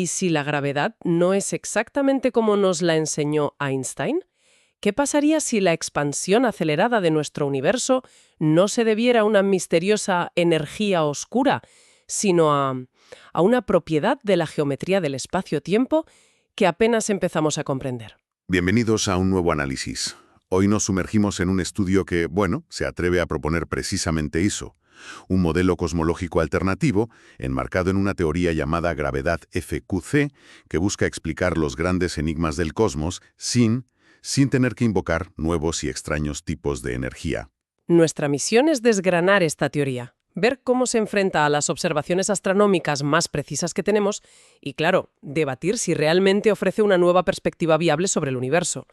¿Y si la gravedad no es exactamente como nos la enseñó Einstein? ¿Qué pasaría si la expansión acelerada de nuestro universo no se debiera a una misteriosa energía oscura, sino a una propiedad de la geometría del espacio-tiempo que apenas empezamos a comprender? Bienvenidos a un nuevo análisis. Hoy nos sumergimos en un estudio que, se atreve a proponer precisamente eso. Un modelo cosmológico alternativo, enmarcado en una teoría llamada gravedad FQC, que busca explicar los grandes enigmas del cosmos sin tener que invocar nuevos y extraños tipos de energía. Nuestra misión es desgranar esta teoría, ver cómo se enfrenta a las observaciones astronómicas más precisas que tenemos y, claro, debatir si realmente ofrece una nueva perspectiva viable sobre el universo.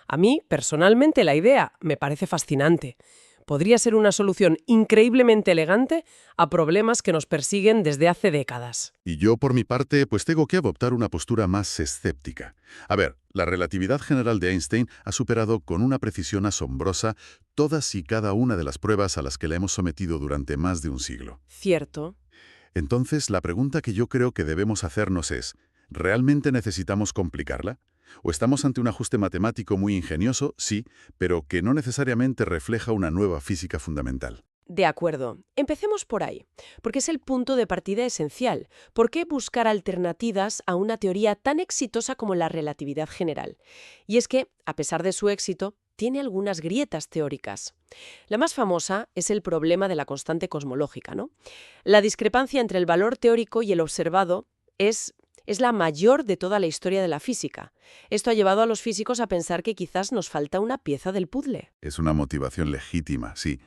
A mí, personalmente, la idea me parece fascinante. Podría ser una solución increíblemente elegante a problemas que nos persiguen desde hace décadas. Y yo, por mi parte, tengo que adoptar una postura más escéptica. A ver, la relatividad general de Einstein ha superado con una precisión asombrosa todas y cada una de las pruebas a las que la hemos sometido durante más de un siglo. Cierto. Entonces, la pregunta que yo creo que debemos hacernos es, ¿realmente necesitamos complicarla? ¿O estamos ante un ajuste matemático muy ingenioso, sí, pero que no necesariamente refleja una nueva física fundamental? De acuerdo. Empecemos por ahí, porque es el punto de partida esencial. ¿Por qué buscar alternativas a una teoría tan exitosa como la relatividad general? Y es que, a pesar de su éxito, tiene algunas grietas teóricas. La más famosa es el problema de la constante cosmológica, ¿no? La discrepancia entre el valor teórico y el observado es la mayor de toda la historia de la física. Esto ha llevado a los físicos a pensar que quizás nos falta una pieza del puzzle. Es una motivación legítima, sí.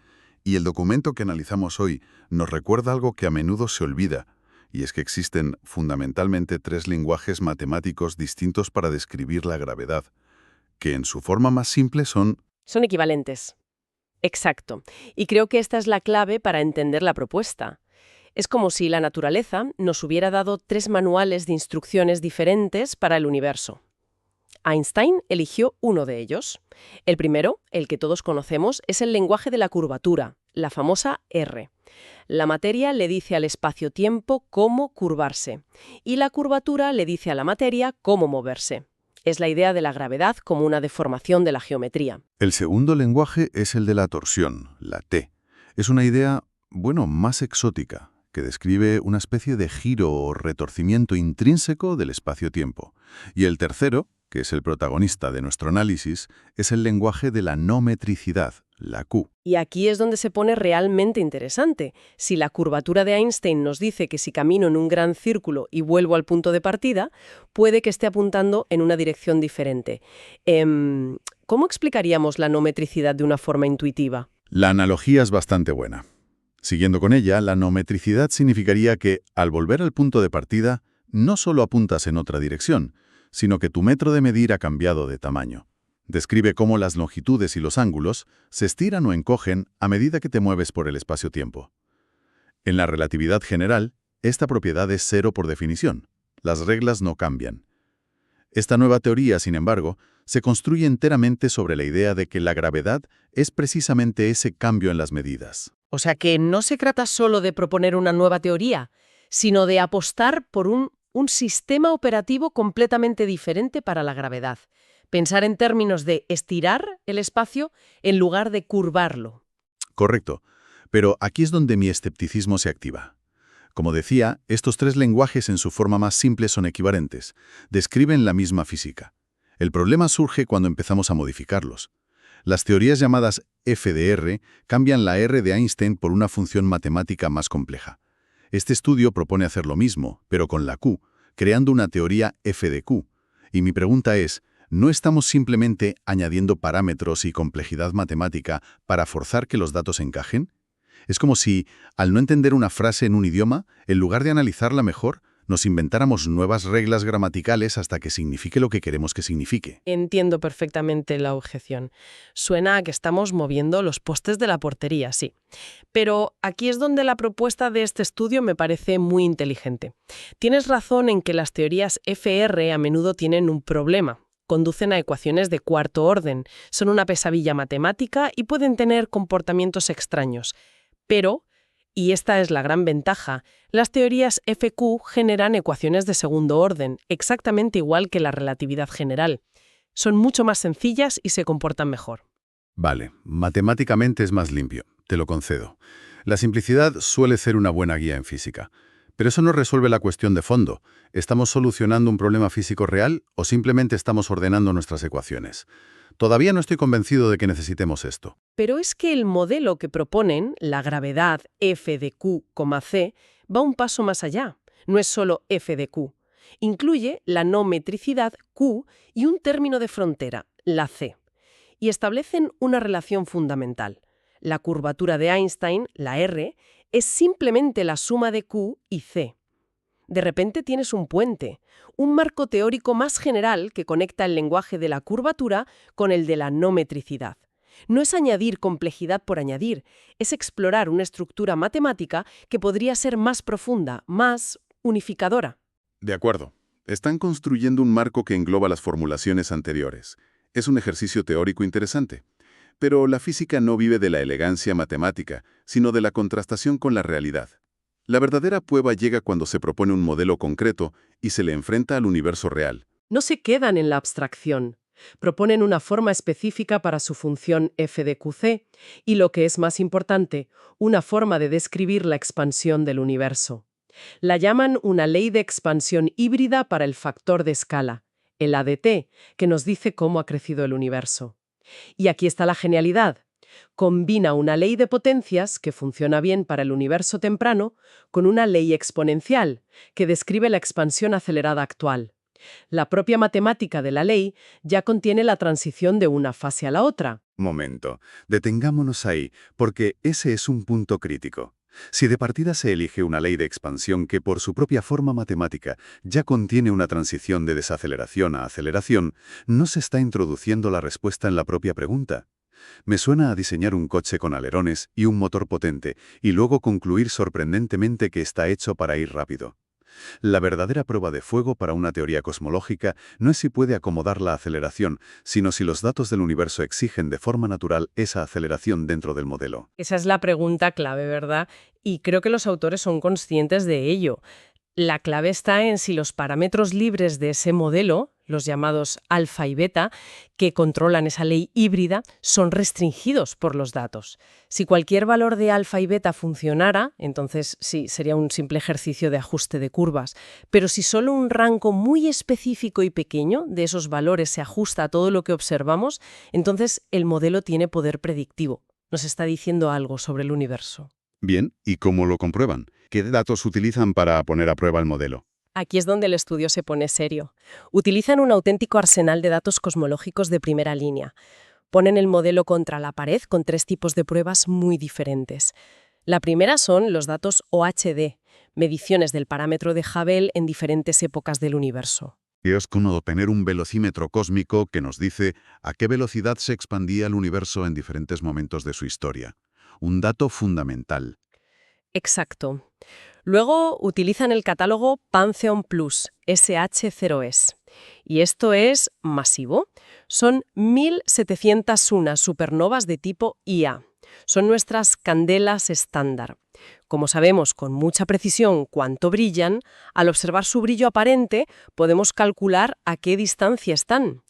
Y el documento que analizamos hoy nos recuerda algo que a menudo se olvida, y es que existen fundamentalmente 3 lenguajes matemáticos distintos para describir la gravedad, que en su forma más simple son... Son equivalentes. Exacto. Y creo que esta es la clave para entender la propuesta. Es como si la naturaleza nos hubiera dado 3 manuales de instrucciones diferentes para el universo. Einstein eligió uno de ellos. El primero, el que todos conocemos, es el lenguaje de la curvatura, la famosa R. La materia le dice al espacio-tiempo cómo curvarse, y la curvatura le dice a la materia cómo moverse. Es la idea de la gravedad como una deformación de la geometría. El segundo lenguaje es el de la torsión, la T. Es una idea, más exótica, que describe una especie de giro o retorcimiento intrínseco del espacio-tiempo. Y el tercero, que es el protagonista de nuestro análisis, es el lenguaje de la no metricidad, la Q. Y aquí es donde se pone realmente interesante. Si la curvatura de Einstein nos dice que si camino en un gran círculo y vuelvo al punto de partida, puede que esté apuntando en una dirección diferente. ¿Cómo explicaríamos la no metricidad de una forma intuitiva? La analogía es bastante buena. Siguiendo con ella, la no metricidad significaría que, al volver al punto de partida, no solo apuntas en otra dirección, sino que tu metro de medir ha cambiado de tamaño. Describe cómo las longitudes y los ángulos se estiran o encogen a medida que te mueves por el espacio-tiempo. En la relatividad general, esta propiedad es cero por definición. Las reglas no cambian. Esta nueva teoría, sin embargo, se construye enteramente sobre la idea de que la gravedad es precisamente ese cambio en las medidas. O sea que no se trata solo de proponer una nueva teoría, sino de apostar por un sistema operativo completamente diferente para la gravedad. Pensar en términos de estirar el espacio en lugar de curvarlo. Correcto, pero aquí es donde mi escepticismo se activa. Como decía, estos 3 lenguajes en su forma más simple son equivalentes, describen la misma física. El problema surge cuando empezamos a modificarlos. Las teorías llamadas F de R cambian la R de Einstein por una función matemática más compleja. Este estudio propone hacer lo mismo, pero con la Q, creando una teoría F de Q. Y mi pregunta es, ¿no estamos simplemente añadiendo parámetros y complejidad matemática para forzar que los datos encajen? Es como si, al no entender una frase en un idioma, en lugar de analizarla mejor, nos inventáramos nuevas reglas gramaticales hasta que signifique lo que queremos que signifique. Entiendo perfectamente la objeción. Suena a que estamos moviendo los postes de la portería, sí. Pero aquí es donde la propuesta de este estudio me parece muy inteligente. Tienes razón en que las teorías FR a menudo tienen un problema. Conducen a ecuaciones de cuarto orden, son una pesadilla matemática y pueden tener comportamientos extraños. Pero Y esta es la gran ventaja. Las teorías FQ generan ecuaciones de segundo orden, exactamente igual que la relatividad general. Son mucho más sencillas y se comportan mejor. Vale, matemáticamente es más limpio, te lo concedo. La simplicidad suele ser una buena guía en física. Pero eso no resuelve la cuestión de fondo. ¿Estamos solucionando un problema físico real o simplemente estamos ordenando nuestras ecuaciones? Todavía no estoy convencido de que necesitemos esto. Pero es que el modelo que proponen, la gravedad F de Q, C, va un paso más allá. No es solo F de Q. Incluye la no metricidad Q y un término de frontera, la C. Y establecen una relación fundamental. La curvatura de Einstein, la R, es simplemente la suma de Q y C. De repente tienes un puente, un marco teórico más general que conecta el lenguaje de la curvatura con el de la no metricidad. No es añadir complejidad por añadir, es explorar una estructura matemática que podría ser más profunda, más unificadora. De acuerdo. Están construyendo un marco que engloba las formulaciones anteriores. Es un ejercicio teórico interesante. Pero la física no vive de la elegancia matemática, sino de la contrastación con la realidad. La verdadera prueba llega cuando se propone un modelo concreto y se le enfrenta al universo real. No se quedan en la abstracción. Proponen una forma específica para su función f de qc y, lo que es más importante, una forma de describir la expansión del universo. La llaman una ley de expansión híbrida para el factor de escala, el ADT, que nos dice cómo ha crecido el universo. Y aquí está la genialidad. Combina una ley de potencias, que funciona bien para el universo temprano, con una ley exponencial, que describe la expansión acelerada actual. La propia matemática de la ley ya contiene la transición de una fase a la otra. Momento, detengámonos ahí, porque ese es un punto crítico. Si de partida se elige una ley de expansión que por su propia forma matemática ya contiene una transición de desaceleración a aceleración, no se está introduciendo la respuesta en la propia pregunta. Me suena a diseñar un coche con alerones y un motor potente, y luego concluir sorprendentemente que está hecho para ir rápido. La verdadera prueba de fuego para una teoría cosmológica no es si puede acomodar la aceleración, sino si los datos del universo exigen de forma natural esa aceleración dentro del modelo. Esa es la pregunta clave, ¿verdad? Y creo que los autores son conscientes de ello. La clave está en si los parámetros libres de ese modelo, los llamados alfa y beta, que controlan esa ley híbrida, son restringidos por los datos. Si cualquier valor de alfa y beta funcionara, entonces sí, sería un simple ejercicio de ajuste de curvas. Pero si solo un rango muy específico y pequeño de esos valores se ajusta a todo lo que observamos, entonces el modelo tiene poder predictivo. Nos está diciendo algo sobre el universo. Bien, ¿y cómo lo comprueban? ¿Qué datos utilizan para poner a prueba el modelo? Aquí es donde el estudio se pone serio. Utilizan un auténtico arsenal de datos cosmológicos de primera línea. Ponen el modelo contra la pared con 3 tipos de pruebas muy diferentes. La primera son los datos OHD, mediciones del parámetro de Hubble en diferentes épocas del universo. Es como tener un velocímetro cósmico que nos dice a qué velocidad se expandía el universo en diferentes momentos de su historia. Un dato fundamental. Exacto. Luego utilizan el catálogo Pantheon Plus, SH0S. Y esto es masivo. Son 1.701 supernovas de tipo Ia. Son nuestras candelas estándar. Como sabemos con mucha precisión cuánto brillan, al observar su brillo aparente podemos calcular a qué distancia están.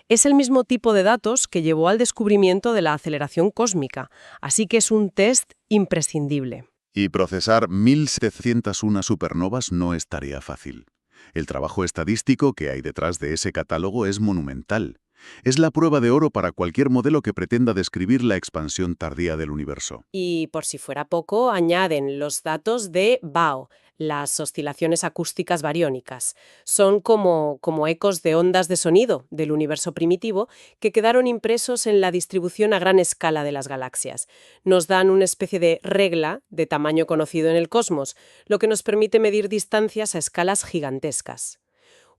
Es el mismo tipo de datos que llevó al descubrimiento de la aceleración cósmica, así que es un test imprescindible. Y procesar 1.701 supernovas no es tarea fácil. El trabajo estadístico que hay detrás de ese catálogo es monumental. Es la prueba de oro para cualquier modelo que pretenda describir la expansión tardía del universo. Y por si fuera poco, añaden los datos de BAO, las oscilaciones acústicas bariónicas. Son como ecos de ondas de sonido del universo primitivo que quedaron impresos en la distribución a gran escala de las galaxias. Nos dan una especie de regla de tamaño conocido en el cosmos, lo que nos permite medir distancias a escalas gigantescas.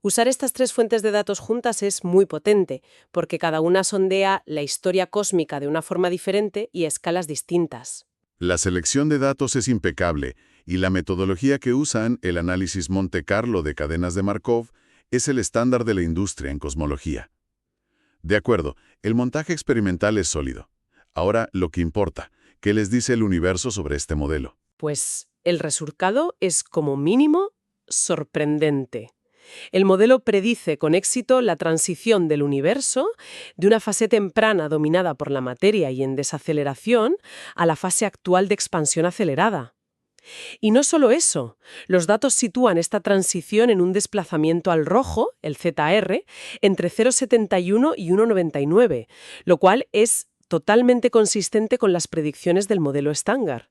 Usar estas 3 fuentes de datos juntas es muy potente, porque cada una sondea la historia cósmica de una forma diferente y a escalas distintas. La selección de datos es impecable, y la metodología que usan, el análisis Monte Carlo de cadenas de Markov, es el estándar de la industria en cosmología. De acuerdo, el montaje experimental es sólido. Ahora, lo que importa, ¿qué les dice el universo sobre este modelo? Pues el resultado es como mínimo sorprendente. El modelo predice con éxito la transición del universo de una fase temprana dominada por la materia y en desaceleración a la fase actual de expansión acelerada. Y no solo eso, los datos sitúan esta transición en un desplazamiento al rojo, el ZR, entre 0,71 y 1,99, lo cual es totalmente consistente con las predicciones del modelo estándar.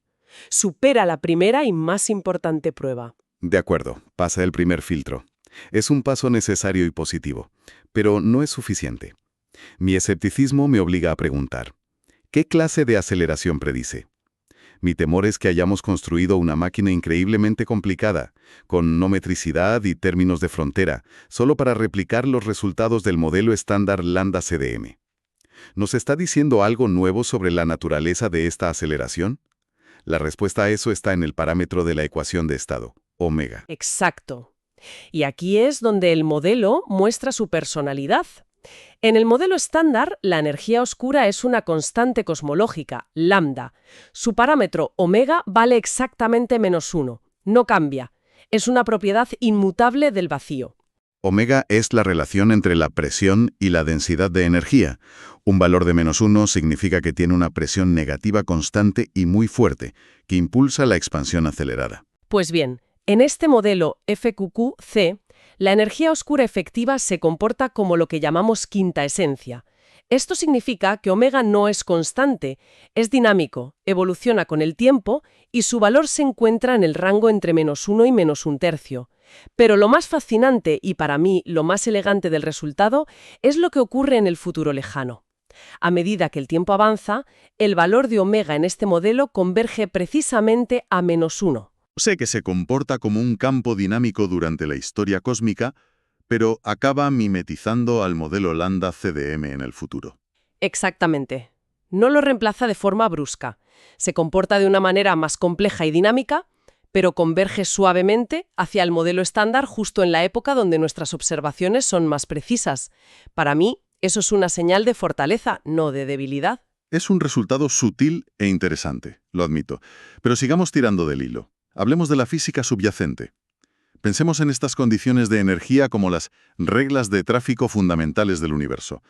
Supera la primera y más importante prueba. De acuerdo, pasa el primer filtro. Es un paso necesario y positivo, pero no es suficiente. Mi escepticismo me obliga a preguntar, ¿qué clase de aceleración predice? Mi temor es que hayamos construido una máquina increíblemente complicada, con no metricidad y términos de frontera, solo para replicar los resultados del modelo estándar Lambda CDM. ¿Nos está diciendo algo nuevo sobre la naturaleza de esta aceleración? La respuesta a eso está en el parámetro de la ecuación de estado, omega. Exacto. Y aquí es donde el modelo muestra su personalidad. En el modelo estándar, la energía oscura es una constante cosmológica, lambda. Su parámetro, omega, vale exactamente -1. No cambia. Es una propiedad inmutable del vacío. Omega es la relación entre la presión y la densidad de energía. Un valor de -1 significa que tiene una presión negativa constante y muy fuerte, que impulsa la expansión acelerada. Pues bien, en este modelo FQQ-C, la energía oscura efectiva se comporta como lo que llamamos quinta esencia. Esto significa que omega no es constante, es dinámico, evoluciona con el tiempo y su valor se encuentra en el rango entre -1 y -1/3. Pero lo más fascinante y para mí lo más elegante del resultado es lo que ocurre en el futuro lejano. A medida que el tiempo avanza, el valor de omega en este modelo converge precisamente a -1. Sé que se comporta como un campo dinámico durante la historia cósmica, pero acaba mimetizando al modelo Lambda CDM en el futuro. Exactamente. No lo reemplaza de forma brusca. Se comporta de una manera más compleja y dinámica, pero converge suavemente hacia el modelo estándar justo en la época donde nuestras observaciones son más precisas. Para mí, eso es una señal de fortaleza, no de debilidad. Es un resultado sutil e interesante, lo admito, pero sigamos tirando del hilo. Hablemos de la física subyacente. Pensemos en estas condiciones de energía como las reglas de tráfico fundamentales del universo.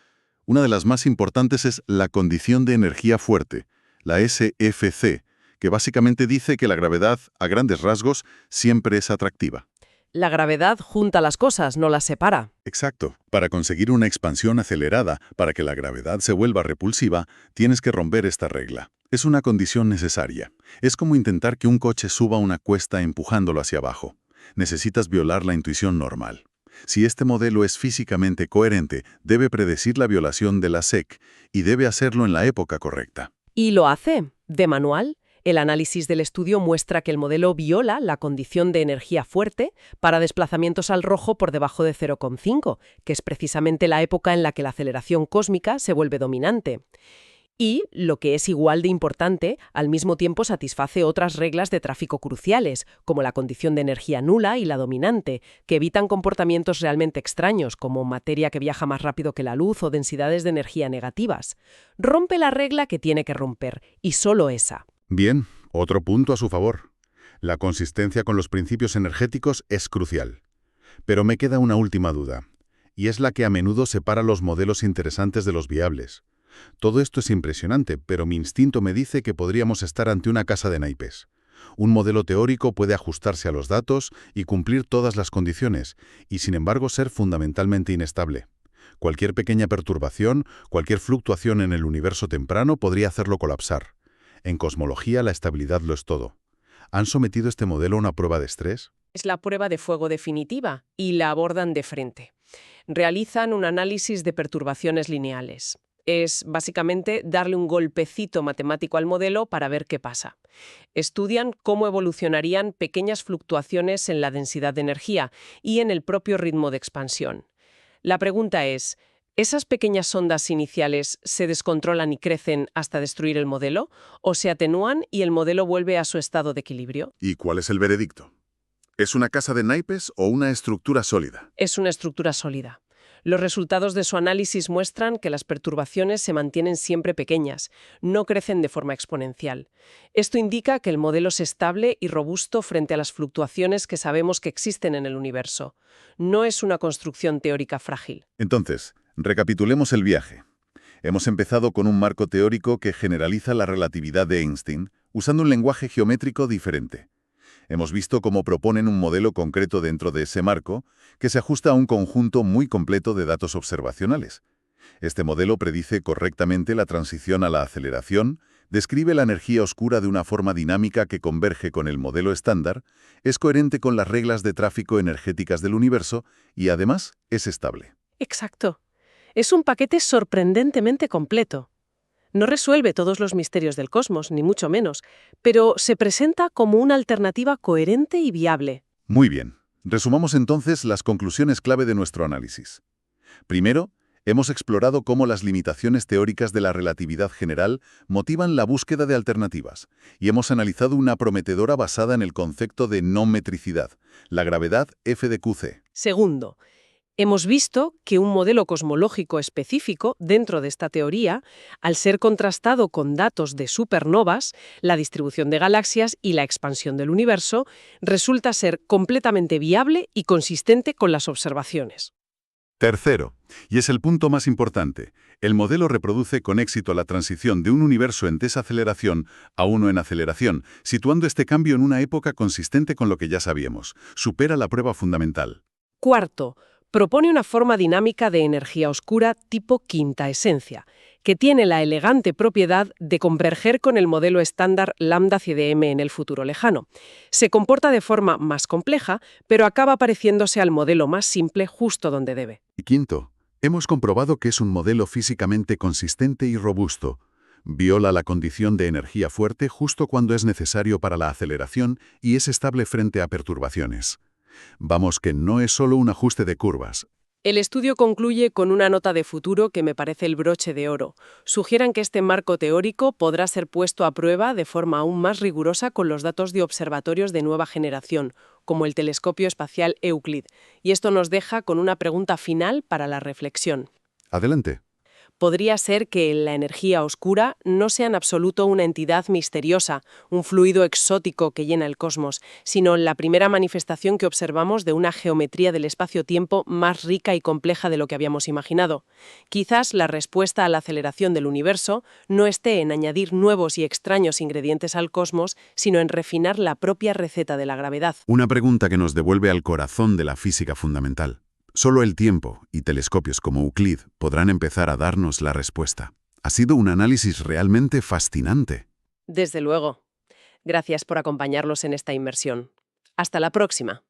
Una de las más importantes es la condición de energía fuerte, la SFC, que básicamente dice que la gravedad, a grandes rasgos, siempre es atractiva. La gravedad junta las cosas, no las separa. Exacto. Para conseguir una expansión acelerada, para que la gravedad se vuelva repulsiva, tienes que romper esta regla. Es una condición necesaria. Es como intentar que un coche suba una cuesta empujándolo hacia abajo. Necesitas violar la intuición normal. Si este modelo es físicamente coherente, debe predecir la violación de la SEC y debe hacerlo en la época correcta. Y lo hace, de manual. El análisis del estudio muestra que el modelo viola la condición de energía fuerte para desplazamientos al rojo por debajo de 0,5, que es precisamente la época en la que la aceleración cósmica se vuelve dominante. Y, lo que es igual de importante, al mismo tiempo satisface otras reglas de tráfico cruciales, como la condición de energía nula y la dominante, que evitan comportamientos realmente extraños, como materia que viaja más rápido que la luz o densidades de energía negativas. Rompe la regla que tiene que romper, y solo esa. Bien, otro punto a su favor. La consistencia con los principios energéticos es crucial. Pero me queda una última duda, y es la que a menudo separa los modelos interesantes de los viables. Todo esto es impresionante, pero mi instinto me dice que podríamos estar ante una casa de naipes. Un modelo teórico puede ajustarse a los datos y cumplir todas las condiciones, y sin embargo ser fundamentalmente inestable. Cualquier pequeña perturbación, cualquier fluctuación en el universo temprano podría hacerlo colapsar. En cosmología la estabilidad lo es todo. ¿Han sometido este modelo a una prueba de estrés? Es la prueba de fuego definitiva, y la abordan de frente. Realizan un análisis de perturbaciones lineales. Es básicamente darle un golpecito matemático al modelo para ver qué pasa. Estudian cómo evolucionarían pequeñas fluctuaciones en la densidad de energía y en el propio ritmo de expansión. La pregunta es, ¿esas pequeñas ondas iniciales se descontrolan y crecen hasta destruir el modelo? ¿O se atenúan y el modelo vuelve a su estado de equilibrio? ¿Y cuál es el veredicto? ¿Es una casa de naipes o una estructura sólida? Es una estructura sólida. Los resultados de su análisis muestran que las perturbaciones se mantienen siempre pequeñas, no crecen de forma exponencial. Esto indica que el modelo es estable y robusto frente a las fluctuaciones que sabemos que existen en el universo. No es una construcción teórica frágil. Entonces, recapitulemos el viaje. Hemos empezado con un marco teórico que generaliza la relatividad de Einstein, usando un lenguaje geométrico diferente. Hemos visto cómo proponen un modelo concreto dentro de ese marco, que se ajusta a un conjunto muy completo de datos observacionales. Este modelo predice correctamente la transición a la aceleración, describe la energía oscura de una forma dinámica que converge con el modelo estándar, es coherente con las reglas de tráfico energéticas del universo y, además, es estable. Exacto. Es un paquete sorprendentemente completo. No resuelve todos los misterios del cosmos, ni mucho menos, pero se presenta como una alternativa coherente y viable. Muy bien. Resumamos entonces las conclusiones clave de nuestro análisis. Primero, hemos explorado cómo las limitaciones teóricas de la relatividad general motivan la búsqueda de alternativas, y hemos analizado una prometedora basada en el concepto de no metricidad, la gravedad F de QC. Segundo, hemos visto que un modelo cosmológico específico dentro de esta teoría, al ser contrastado con datos de supernovas, la distribución de galaxias y la expansión del universo, resulta ser completamente viable y consistente con las observaciones. Tercero, y es el punto más importante, el modelo reproduce con éxito la transición de un universo en desaceleración a uno en aceleración, situando este cambio en una época consistente con lo que ya sabíamos. Supera la prueba fundamental. Cuarto, propone una forma dinámica de energía oscura tipo quinta esencia, que tiene la elegante propiedad de converger con el modelo estándar lambda-CDM en el futuro lejano. Se comporta de forma más compleja, pero acaba pareciéndose al modelo más simple justo donde debe. Y quinto, hemos comprobado que es un modelo físicamente consistente y robusto. Viola la condición de energía fuerte justo cuando es necesario para la aceleración y es estable frente a perturbaciones. Vamos, que no es solo un ajuste de curvas. El estudio concluye con una nota de futuro que me parece el broche de oro. Sugieran que este marco teórico podrá ser puesto a prueba de forma aún más rigurosa con los datos de observatorios de nueva generación, como el telescopio espacial Euclid. Y esto nos deja con una pregunta final para la reflexión. Adelante. Podría ser que la energía oscura no sea en absoluto una entidad misteriosa, un fluido exótico que llena el cosmos, sino la primera manifestación que observamos de una geometría del espacio-tiempo más rica y compleja de lo que habíamos imaginado. Quizás la respuesta a la aceleración del universo no esté en añadir nuevos y extraños ingredientes al cosmos, sino en refinar la propia receta de la gravedad. Una pregunta que nos devuelve al corazón de la física fundamental. Solo el tiempo y telescopios como Euclid podrán empezar a darnos la respuesta. Ha sido un análisis realmente fascinante. Desde luego. Gracias por acompañarnos en esta inmersión. Hasta la próxima.